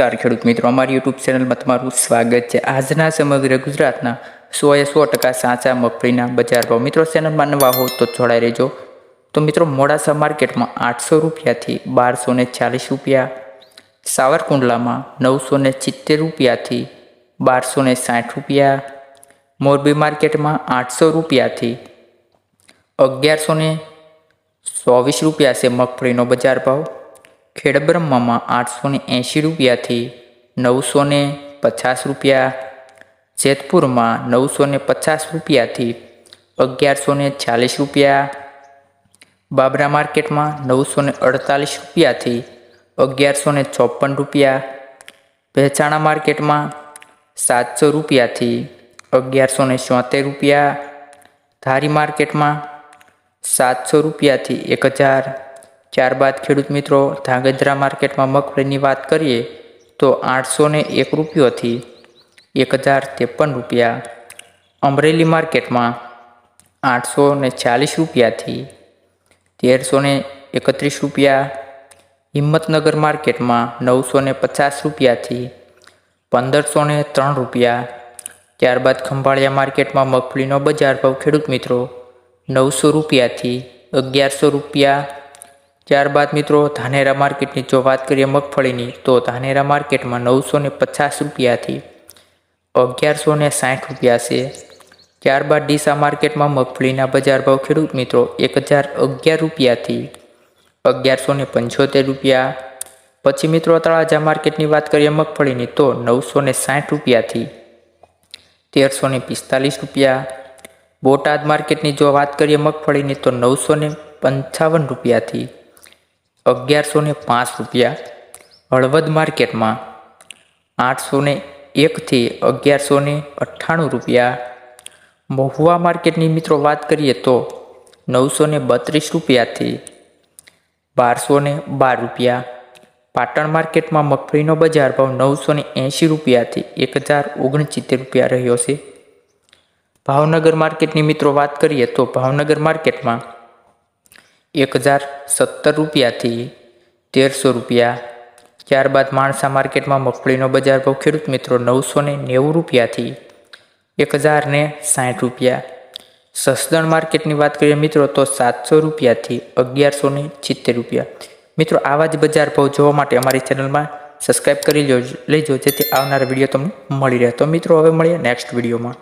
નમસ્કાર ખેડૂત મિત્રો, અમારી યુટ્યુબ ચેનલમાં તમારું સ્વાગત છે। આજના સમગ્ર ગુજરાતના 100% સાચા મગફળીના બજાર ભાવ। મિત્રો ચેનલમાં નવા હો તો જોડાઈ રહેજો। તો મિત્રો મોડાસા માર્કેટમાં 800 રૂપિયાથી 1240 રૂપિયા, સાવરકુંડલામાં 970 રૂપિયાથી 1260 રૂપિયા, મોરબી માર્કેટમાં 800 રૂપિયાથી 1124 રૂપિયા છે મગફળીનો બજાર ભાવ। ખેડબ્રહ્મામાં 880 રૂપિયાથી 950 રૂપિયા, જેતપુરમાં 950 રૂપિયાથી 1140 રૂપિયા, બાબરા માર્કેટમાં 948 રૂપિયાથી 1154 રૂપિયા, ભેચાણા માર્કેટમાં 700 રૂપિયાથી 1174 રૂપિયા, ધારી માર્કેટમાં 700 રૂપિયાથી 1000। ત્યારબાદ ખેડૂત મિત્રો ધાંગધ્રા માર્કેટમાં મગફળીની વાત કરીએ તો 801 રૂપિયાથી 1053 રૂપિયા, અમરેલી માર્કેટમાં 840 રૂપિયાથી 1331 રૂપિયા, હિંમતનગર માર્કેટમાં 950 રૂપિયાથી 1503 રૂપિયા। ત્યારબાદ ખંભાળિયા માર્કેટમાં મગફળીનો બજાર ભાવ ખેડૂત મિત્રો 900 રૂપિયાથી 1100 રૂપિયા। ત્યારબાદ મિત્રો ધાનેરા માર્કેટની જો વાત કરીએ મગફળીની તો ધાનેરા માર્કેટમાં 950 રૂપિયાથી 1160 રૂપિયા છે। ત્યારબાદ ડીસા માર્કેટમાં મગફળીના બજાર ભાવ ખેડૂત મિત્રો 1011 રૂપિયાથી 1175 રૂપિયા। પછી મિત્રો તળાજા માર્કેટની વાત કરીએ મગફળીની તો 960 રૂપિયાથી 1345 રૂપિયા। બોટાદ માર્કેટની જો વાત કરીએ મગફળીની તો 955 રૂપિયાથી 1105 રૂપિયા। હળવદ માર્કેટમાં 801 થી 1198 રૂપિયા। મહુવા માર્કેટની મિત્રો વાત કરીએ તો 932 રૂપિયાથી 1212 રૂપિયા। પાટણ માર્કેટમાં મગફળીનો બજાર ભાવ 980 રૂપિયાથી 1069 રૂપિયા રહ્યો છે। ભાવનગર માર્કેટની મિત્રો વાત કરીએ તો ભાવનગર માર્કેટમાં 1070 રૂપિયાથી 1300 રૂપિયા। ત્યારબાદ માણસા માર્કેટમાં મગફળીનો બજાર ભાવ ખેડૂત મિત્રો 990 રૂપિયાથી 1060 રૂપિયા। સસદણ માર્કેટની વાત કરીએ મિત્રો તો 700 રૂપિયાથી 1170 રૂપિયા। મિત્રો આવા જ બજાર ભાવ જોવા માટે અમારી ચેનલમાં સબસ્ક્રાઈબ કરી લેજો જેથી આવનારા વિડીયો તમને મળી રહે। તો મિત્રો હવે મળીએ નેક્સ્ટ વિડીયોમાં।